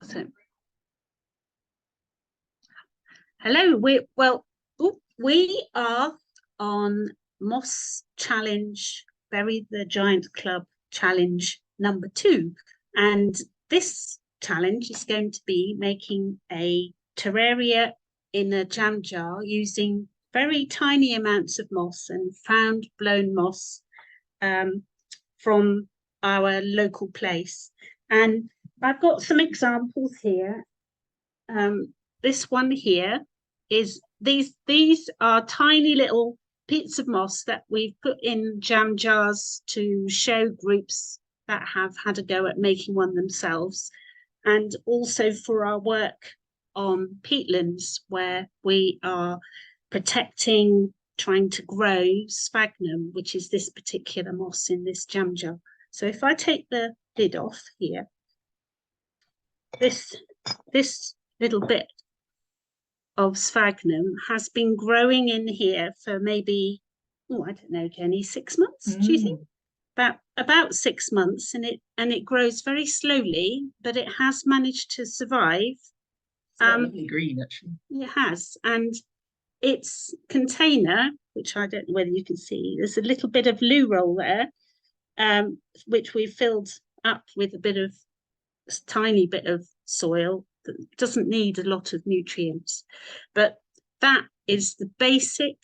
So, hello. We are on Moss Challenge, Bury the Giant Club Challenge number 2, and this challenge is going to be making a terraria in a jam jar using very tiny amounts of moss and found blown moss um, from our local place. And I've got some examples here. This one here is these are tiny little bits of moss that we've put in jam jars to show groups that have had a go at making one themselves, and also for our work on peatlands where we are protecting, trying to grow sphagnum, which is this particular moss in this jam jar. So if I take the lid off here, this little bit of sphagnum has been growing in here for maybe, I don't know, Jenny, 6 months, do you think? About 6 months, and it grows very slowly, but it has managed to survive. It's lovely green, actually. It has, and its container, which I don't know whether you can see, there's a little bit of loo roll there, which we filled up with a tiny bit of soil that doesn't need a lot of nutrients. But that is the basic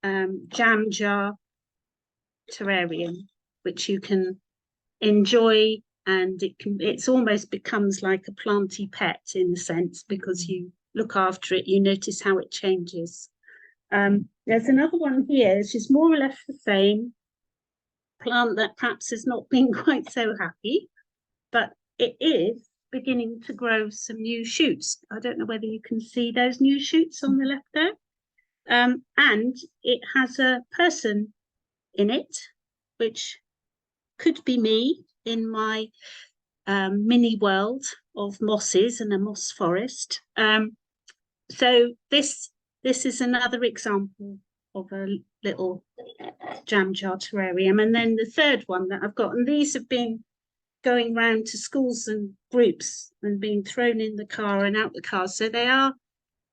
jam jar terrarium, which you can enjoy, and it's almost becomes like a planty pet in a sense, because you look after it, you notice how it changes. There's another one here, which is more or less the same plant that perhaps has not been quite so happy, but it is beginning to grow some new shoots. I don't know whether you can see those new shoots on the left there. And it has a person in it, which could be me in my mini world of mosses and a moss forest. So this is another example of a little jam jar terrarium. And then the third one that I've got, and these have been going round to schools and groups and being thrown in the car and out the car. So they are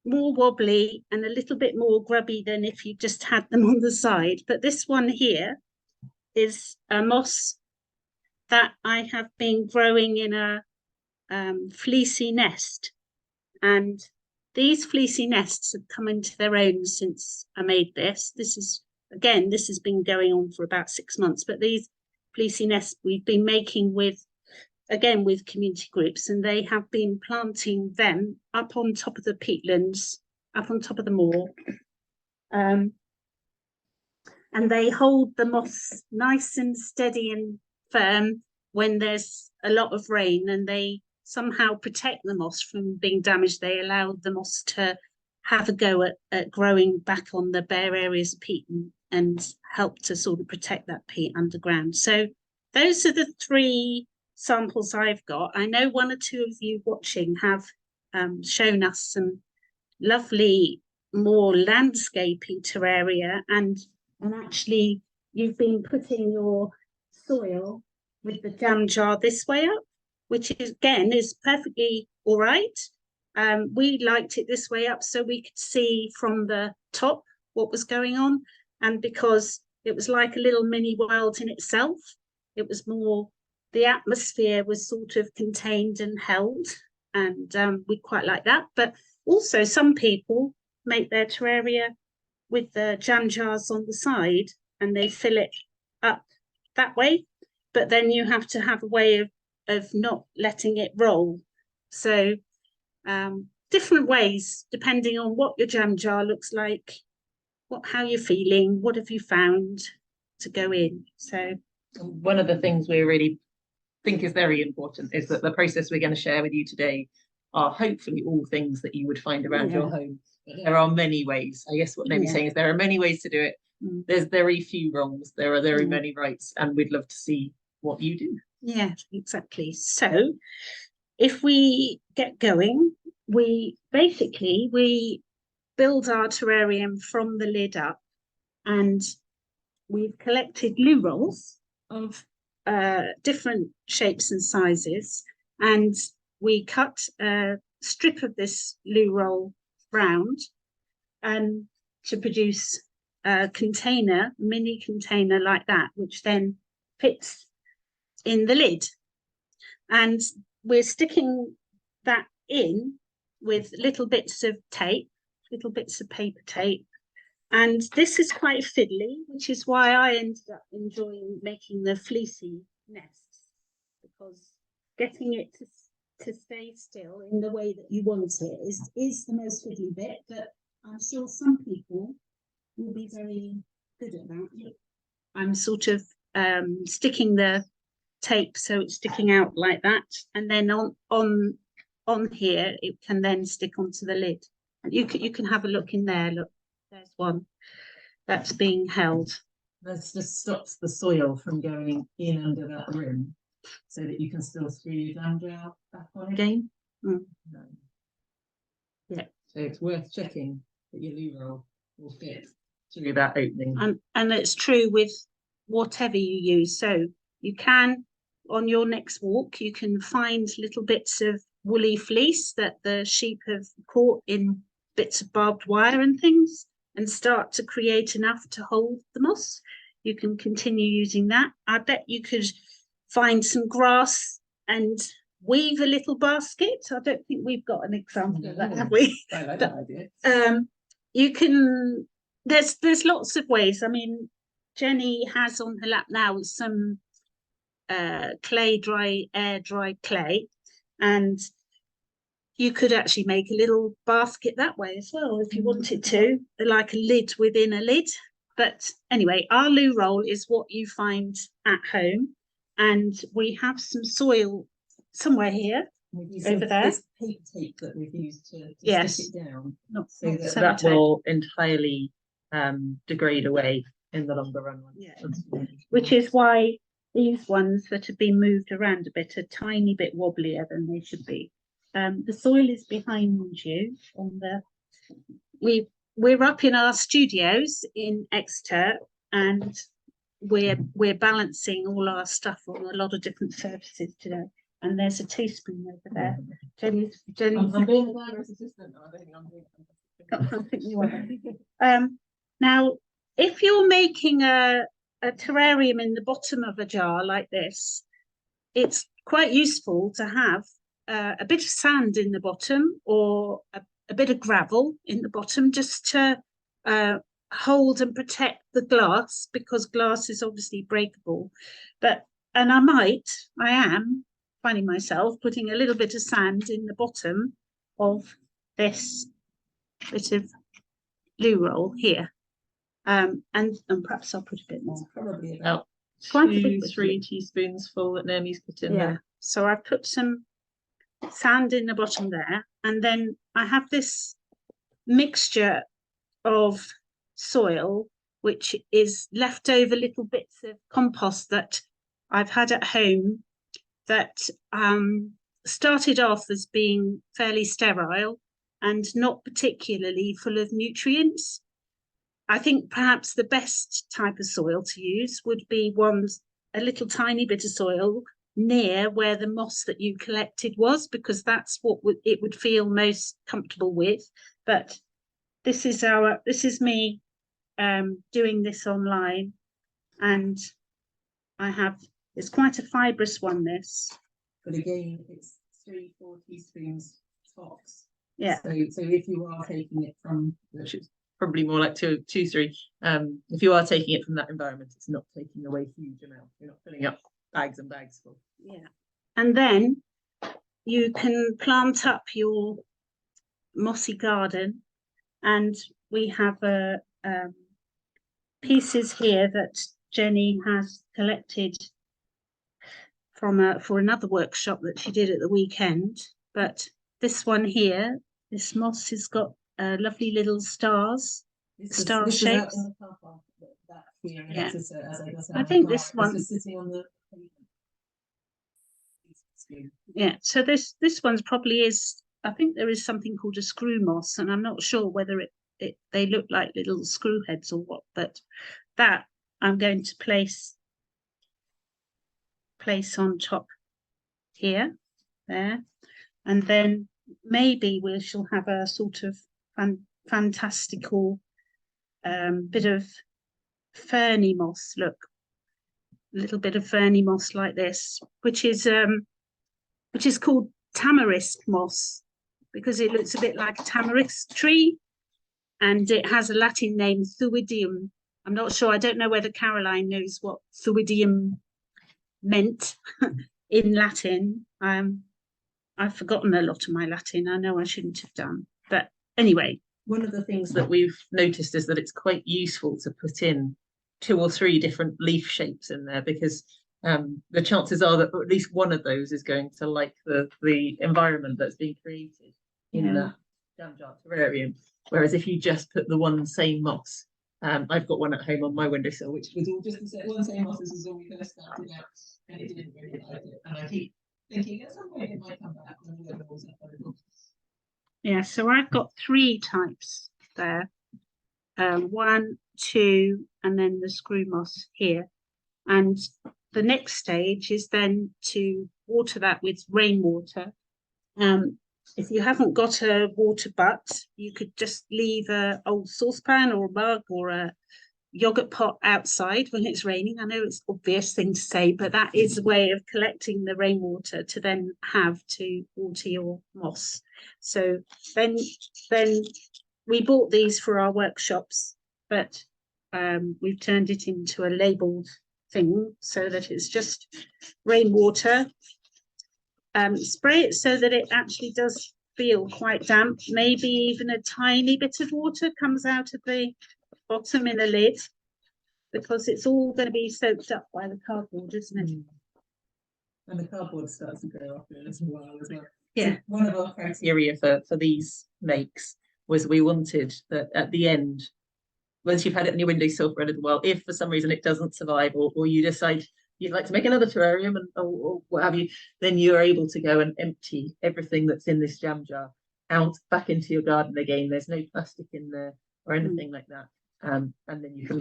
more wobbly and a little bit more grubby than if you just had them on the side. But this one here is a moss that I have been growing in a fleecy nest. And these fleecy nests have come into their own since I made this. This has been going on for about 6 months, but these fleecy nests we've been making with community groups, and they have been planting them up on top of the peatlands, up on top of the moor. And they hold the moss nice and steady and firm when there's a lot of rain, and they somehow protect the moss from being damaged. They allow the moss to have a go at growing back on the bare areas of peat and help to sort of protect that peat underground. So those are the 3 samples I've got. I know 1 or 2 of you watching have shown us some lovely, more landscapey terraria, and actually you've been putting your soil with the jam jar this way up, which is perfectly all right. We liked it this way up so we could see from the top what was going on, and because it was like a little mini world in itself, it was more, the atmosphere was sort of contained and held, and we quite like that. But also some people make their terraria with the jam jars on the side and they fill it up that way, but then you have to have a way of not letting it roll. So different ways depending on what your jam jar looks like, how you're feeling, what have you found to go in. So one of the things we really think is very important is that the process we're going to share with you today are hopefully all things that you would find around your home. There are many ways. I guess what Naomi's saying is there are many ways to do it. There's very few wrongs. There are very many rights, and we'd love to see what you do. Yeah, exactly. So if we get going, we build our terrarium from the lid up, and we've collected loo rolls of different shapes and sizes, and we cut a strip of this loo roll round and to produce a container, mini container like that, which then fits in the lid. And we're sticking that in with little bits of tape, little bits of paper tape. And this is quite fiddly, which is why I ended up enjoying making the fleecy nests, because getting it to stay still in the way that you want it is the most fiddly bit, but I'm sure some people will be very good at that. I'm sort of sticking the tape so it's sticking out like that, and then on here it can then stick onto the lid. And you can have a look in there. Look, there's one that's being held. This just stops the soil from going in under that rim, so that you can still screw your dam jar back on again. Yeah. So it's worth checking that your loo roll will fit through that opening. And it's true with whatever you use. So you can, on your next walk, you can find little bits of woolly fleece that the sheep have caught in bits of barbed wire and things, and start to create enough to hold the moss. You can continue using that. I bet you could find some grass and weave a little basket. I don't think we've got an example of that, have we? I like that idea. You can, there's lots of ways. I mean, Jenny has on her lap now some air dry clay, and you could actually make a little basket that way as well if you wanted to, like a lid within a lid. But anyway, our loo roll is what you find at home, and we have some soil somewhere here, over there. This paper tape that we've used to stick it down, so that will entirely degrade away in the longer run. Yeah. Which is why these ones that have been moved around a bit are tiny bit wobblier than they should be. The soil is behind you on the we're up in our studios in Exeter, and we're balancing all our stuff on a lot of different surfaces today. And there's a teaspoon over there. Jenny's I'm being the driver's assistant. I think you are. Now, if you're making a terrarium in the bottom of a jar like this, it's quite useful to have a bit of sand in the bottom, or a bit of gravel in the bottom, just to hold and protect the glass, because glass is obviously breakable. And I am finding myself putting a little bit of sand in the bottom of this bit of loo roll here. And perhaps I'll put a bit more. Probably about Quite 2-3 teaspoons full that Naomi's put in there. So I've put some sand in the bottom there, and then I have this mixture of soil, which is leftover little bits of compost that I've had at home, that started off as being fairly sterile and not particularly full of nutrients. I think perhaps the best type of soil to use would be a little tiny bit of soil near where the moss that you collected was, because that's what it would feel most comfortable with. But this is me doing this online, and it's quite a fibrous one, this. But again, it's 3-4 teaspoons tops. Yeah. So if you are taking it from, which is probably more like 2-3, if you are taking it from that environment, it's not taking away huge amounts. You're not filling up bags and bags full. Yeah. And then you can plant up your mossy garden, and we have pieces here that Jenny has collected for another workshop that she did at the weekend. But this one here, this moss has got lovely little stars, star shapes. Yeah. I think this one. Yeah, so this one's probably is. I think there is something called a screw moss, and I'm not sure whether they look like little screw heads or what. But that I'm going to place on top here, there. And then maybe we shall have a sort of fantastical bit of ferny moss. Look, a little bit of ferny moss like this, which is called tamarisk moss, because it looks a bit like a tamarisk tree, and it has a Latin name, thuidium. I'm not sure. I don't know whether Caroline knows what thuidium meant in Latin. I've forgotten a lot of my Latin. I know I shouldn't have done. But anyway. One of the things that we've noticed is that it's quite useful to put in 2 or 3 different leaf shapes in there, because the chances are that at least one of those is going to like the environment that's being created in the jam jar terrarium. Whereas if you just put the one same moss, I've got one at home on my windowsill, which was all just the one same moss as when we first started out, and it didn't really like it. And I keep thinking at some point it might come back when the weather was up. Yeah, so I've got 3 types there. 1, 2, and then the screw moss here. And the next stage is then to water that with rainwater. If you haven't got a water butt, you could just leave an old saucepan or a mug or a yogurt pot outside when it's raining. I know it's an obvious thing to say, but that is a way of collecting the rainwater to then have to water your moss. So then we bought these for our workshops, but we've turned it into a labelled thing so that it's just rainwater. Spray it so that it actually does feel quite damp. Maybe even a tiny bit of water comes out of the bottom in a lid, because it's all going to be soaked up by the cardboard, isn't it? And the cardboard starts to go off in a little while as well. Yeah. So one of our criteria for these makes was we wanted that at the end, once you've had it on your windowsill for a little while, if for some reason it doesn't survive, or you decide you'd like to make another terrarium or what have you, then you're able to go and empty everything that's in this jam jar back into your garden again. There's no plastic in there or anything like that. And then you can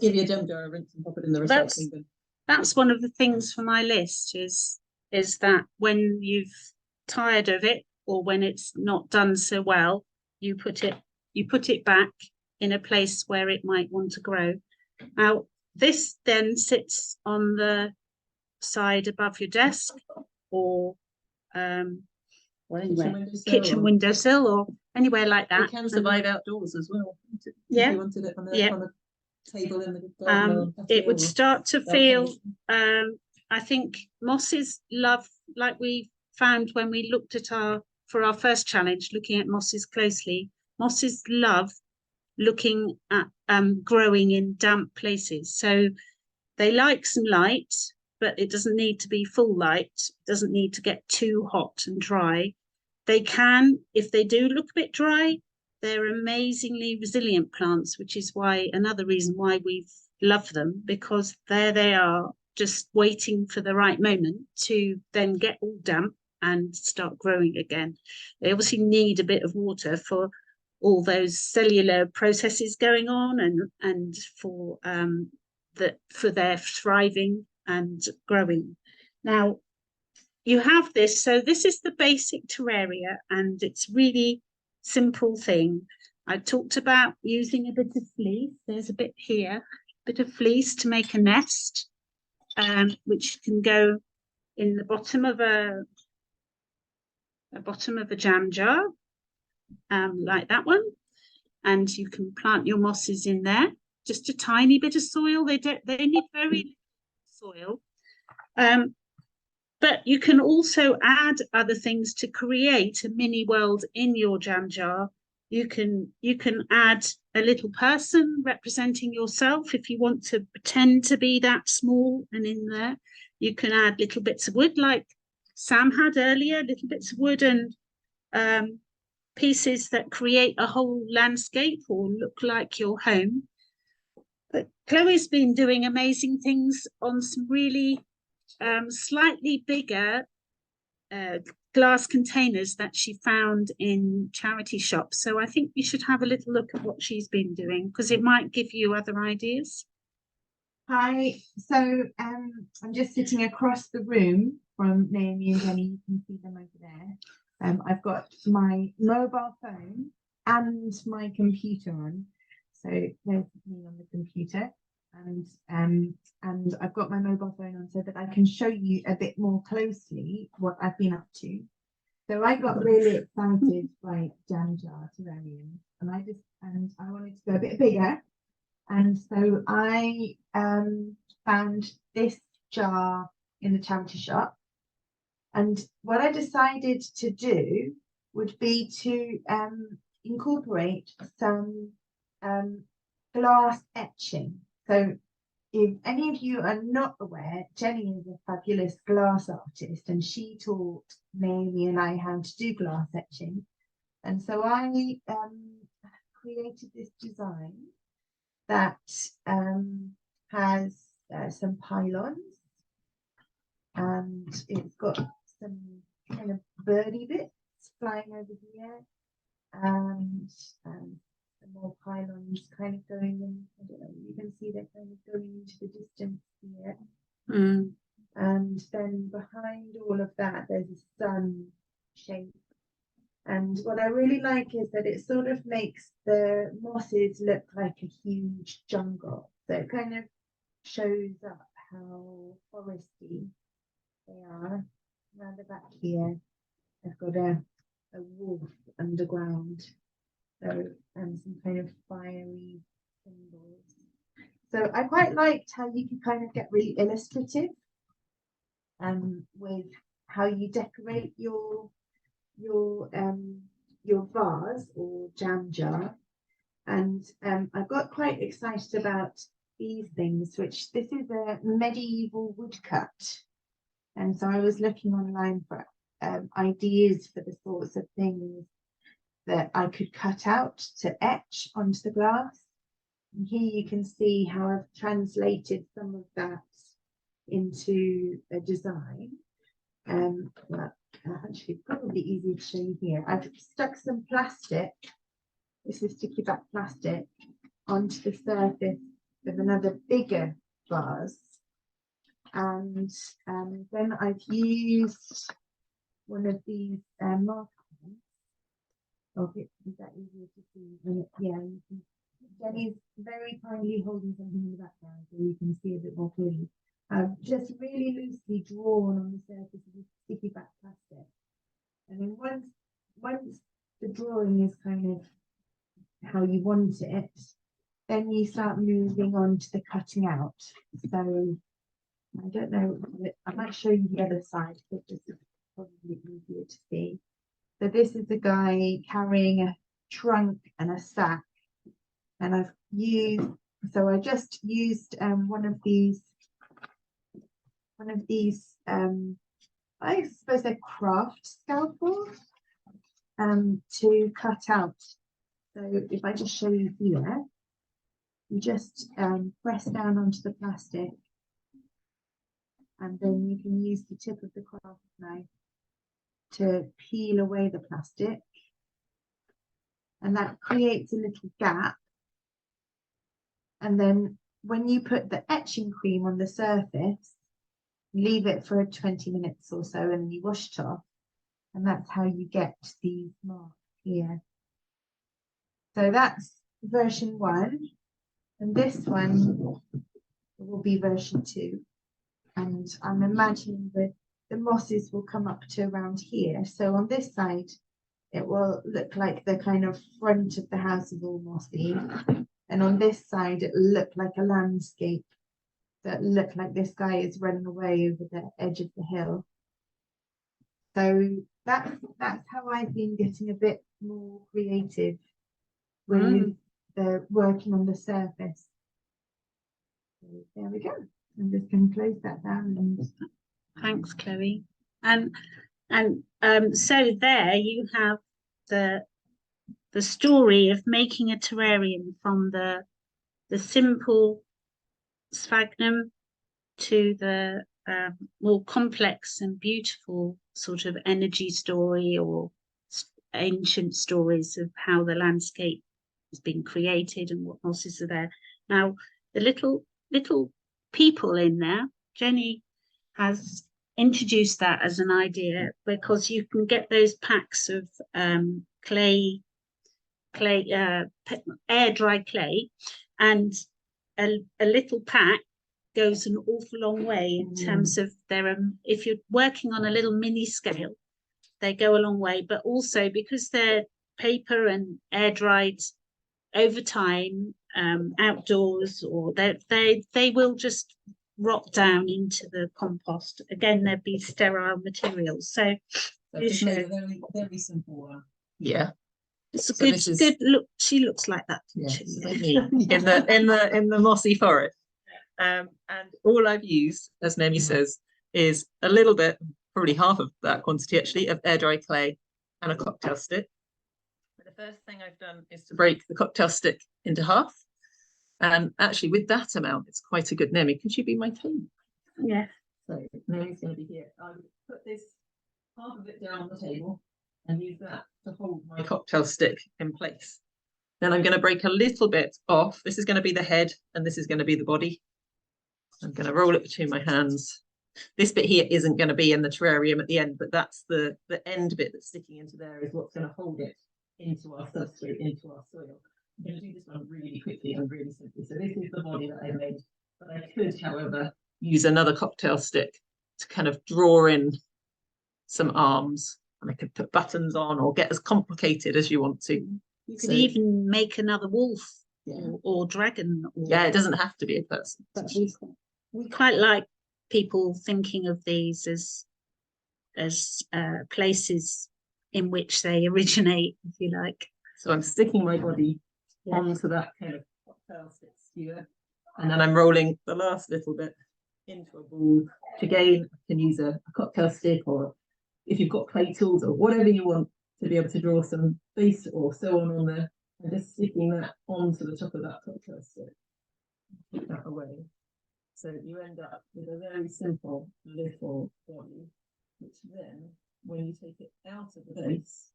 give your jam jar a rinse and pop it in the recycling bin. That's one of the things for my list is that when you've tired of it, or when it's not done so well, you put it back in a place where it might want to grow. Now, this then sits on the side above your desk, or kitchen windowsill, or anywhere like that. It can survive outdoors as well. Yeah. If you wanted it on a table in the garden. It would start to feel, I think mosses love, like we found when we looked at for our first challenge, looking at mosses closely, mosses love looking at growing in damp places. So they like some light, but it doesn't need to be full light. It doesn't need to get too hot and dry. They can, if they do look a bit dry, they're amazingly resilient plants, which is another reason why we've loved them, because there they are, just waiting for the right moment to then get all damp and start growing again. They obviously need a bit of water for all those cellular processes going on, and for their thriving and growing. Now, you have this, so this is the basic terraria, and it's really simple thing. I talked about using a bit of fleece. There's a bit here, a bit of fleece to make a nest, which can go in the bottom of a jam jar, like that one, and you can plant your mosses in there. Just a tiny bit of soil. They need very little soil. But you can also add other things to create a mini world in your jam jar. You can add a little person representing yourself if you want to pretend to be that small and in there. You can add little bits of wood like Sam had earlier, little bits of wood and pieces that create a whole landscape or look like your home. But Chloe's been doing amazing things on some really slightly bigger glass containers that she found in charity shops. So I think you should have a little look at what she's been doing, because it might give you other ideas. Hi, so I'm just sitting across the room from Naomi and Jenny. You can see them over there. I've got my mobile phone and my computer on. So there's me on the computer, and I've got my mobile phone on so that I can show you a bit more closely what I've been up to. So I got really excited by jam jar terrariums, and I wanted to go a bit bigger. And so I found this jar in the charity shop. And what I decided to do would be to incorporate some glass etching. So if any of you are not aware, Jenny is a fabulous glass artist, and she taught Naomi and I how to do glass etching. And so I created this design that has some pylons, and it's got some kind of birdie bits flying over here, and some more pylons kind of going in. I don't know, you can see they're kind of going into the distance here. And then behind all of that, there's a sun shape. And what I really like is that it sort of makes the mosses look like a huge jungle. So it kind of shows up how foresty they are. Around the back here, I've got a wolf underground. So some kind of fiery symbols. So I quite liked how you can kind of get really illustrative with how you decorate your vase or jam jar. And I got quite excited about these things, which this is a medieval woodcut. And so I was looking online for ideas for the sorts of things that I could cut out to etch onto the glass. And here you can see how I've translated some of that into a design. Well, actually, probably easier to show you here. I've stuck some plastic, this is sticky back plastic, onto the surface of another bigger vase. And then I've used one of these markers. Okay, is that easier to see? Yeah, you can, Jenny's very kindly holding something in the background so you can see a bit more clearly. I've just really loosely drawn on the surface of the sticky back plastic. And then once the drawing is kind of how you want it, then you start moving on to the cutting out. So I don't know, I might show you the other side because this is probably easier to see. So this is the guy carrying a trunk and a sack, and I just used one of these I suppose they're craft scalpels to cut out. So if I just show you here, you just press down onto the plastic, and then you can use the tip of the craft knife to peel away the plastic, and that creates a little gap. And then when you put the etching cream on the surface, leave it for 20 minutes or so, and you wash it off, and that's how you get these marks here. So that's version 1, and this one will be version 2. And I'm imagining that the mosses will come up to around here. So on this side, it will look like the kind of front of the house is all mossy. And on this side, it will look like a landscape that look like this guy is running away over the edge of the hill. So that's how I've been getting a bit more creative with the working on the surface. So there we go. I'm just going to close that down. And thanks, Chloe. And so there you have the story of making a terrarium from the simple sphagnum to the more complex and beautiful sort of energy story or ancient stories of how the landscape has been created and what mosses are there. Now, the little people in there, Jenny has introduce that as an idea, because you can get those packs of clay, air dry clay, and a little pack goes an awful long way in terms of if you're working on a little mini scale, they go a long way, but also because they're paper and air dried over time, outdoors, or they will just rot down into the compost. Again, there'd be sterile materials. So just made a very, very simple one. Yeah. It's a good look. She looks like that. Yes, in the mossy forest. And all I've used, as Naomi says, is a little bit, probably half of that quantity actually, of air dry clay and a cocktail stick. And the first thing I've done is to break the cocktail stick into half. And actually, with that amount, it's quite a good. Naomi, could you be my table? Yeah. So Naomi's going to be here. I would put this half of it down on the table and use that to hold my cocktail stick in place. Then I'm going to break a little bit off. This is going to be the head and this is going to be the body. I'm going to roll it between my hands. This bit here isn't going to be in the terrarium at the end, but that's the end bit that's sticking into there is what's going to hold it into our substrate, into our soil. I'm going to do this one really quickly and really simply. So this is the body that I made, but I could, however, use another cocktail stick to kind of draw in some arms, and I could put buttons on or get as complicated as you want to. You could even make another wolf or dragon. Yeah, it doesn't have to be a person. But we quite like people thinking of these as places in which they originate, if you like. So I'm sticking my body onto that kind of cocktail stick skewer, and then I'm rolling the last little bit into a ball. Again, I can use a cocktail stick, or if you've got clay tools or whatever you want to be able to draw some face or so on there, and just sticking that onto the top of that cocktail stick. Keep that away. So you end up with a very simple little body, which then, when you take it out of the base,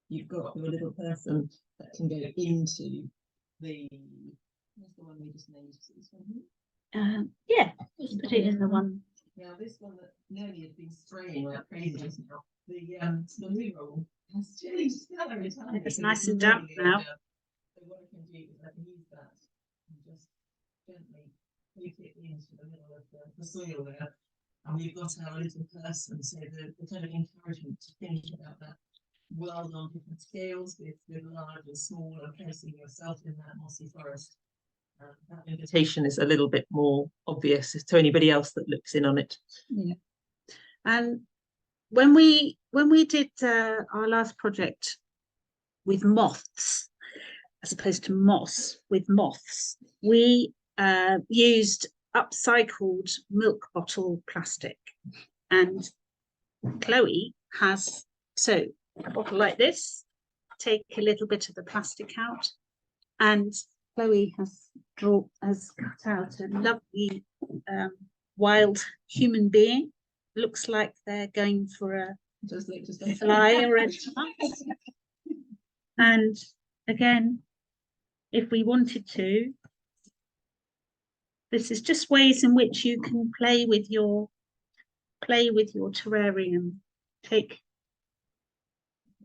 you've got your little person that can go into the. Where's the one we just named? This one here? Yeah, just put it in the one. Now this one that Nelly has been spraying like crazy just now. The mural has changed colour entirely. It's nice and damp now. So what I can do is I can use that and just gently take it into the middle of the soil there. And we've got our little person, so the kind of encouragement to think about that world on different scales with large and small, and placing yourself in that mossy forest. That invitation is a little bit more obvious to anybody else that looks in on it. Yeah. And when we did our last project with moths, as opposed to moss, with moths, we used upcycled milk bottle plastic. And Chloe has a bottle like this, take a little bit of the plastic out, and Chloe has cut out a lovely wild human being. Looks like they're going for a fly or a chance. And again, if we wanted to, this is just ways in which you can play with your terrarium. Take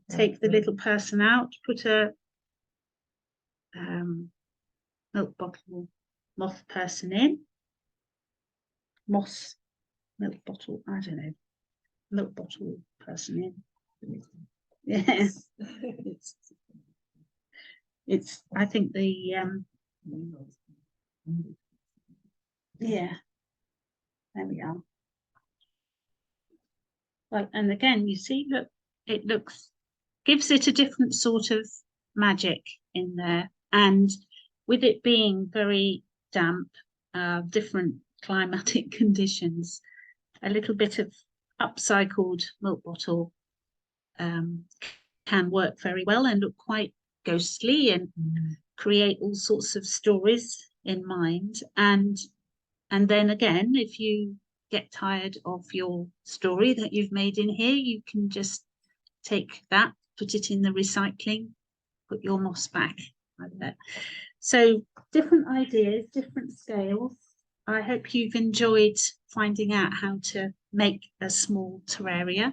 the little person out, put a milk bottle moth person in. Moss milk bottle, I don't know, milk bottle person in. Yeah. It's I think the yeah, there we are. Well, and again, you see, look, it gives it a different sort of magic in there. And with it being very damp, different climatic conditions, a little bit of upcycled milk bottle can work very well and look quite ghostly and create all sorts of stories in mind. And then again, if you get tired of your story that you've made in here, you can just take that, put it in the recycling, put your moss back like that. So different ideas, different scales. I hope you've enjoyed finding out how to make a small terraria.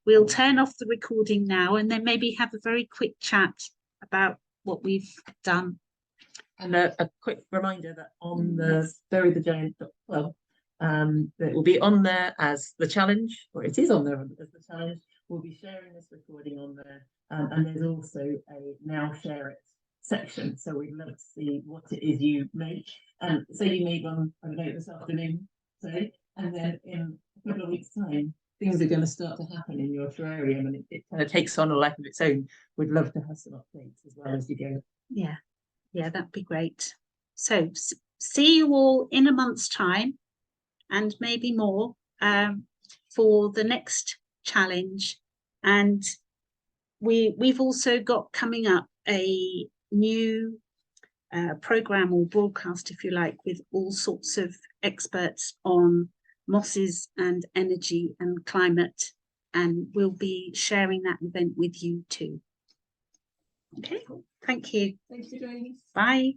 We'll turn off the recording now and then maybe have a very quick chat about what we've done. And a quick reminder that on the burythegiant.club, that will be on there as the challenge, or it is on there as the challenge. We'll be sharing this recording on there, and there's also a now share it section. So we'd love to see what it is you make. Say you made one, I don't know, this afternoon, say, and then in a couple of weeks' time, things are going to start to happen in your terrarium, and it kind of takes on a life of its own. We'd love to have some updates as well as you go. Yeah, that'd be great. So see you all in a month's time and maybe more for the next challenge. And we've also got coming up a new program or broadcast, if you like, with all sorts of experts on mosses and energy and climate, and we'll be sharing that event with you too. Okay, thank you. Thanks for joining us. Bye.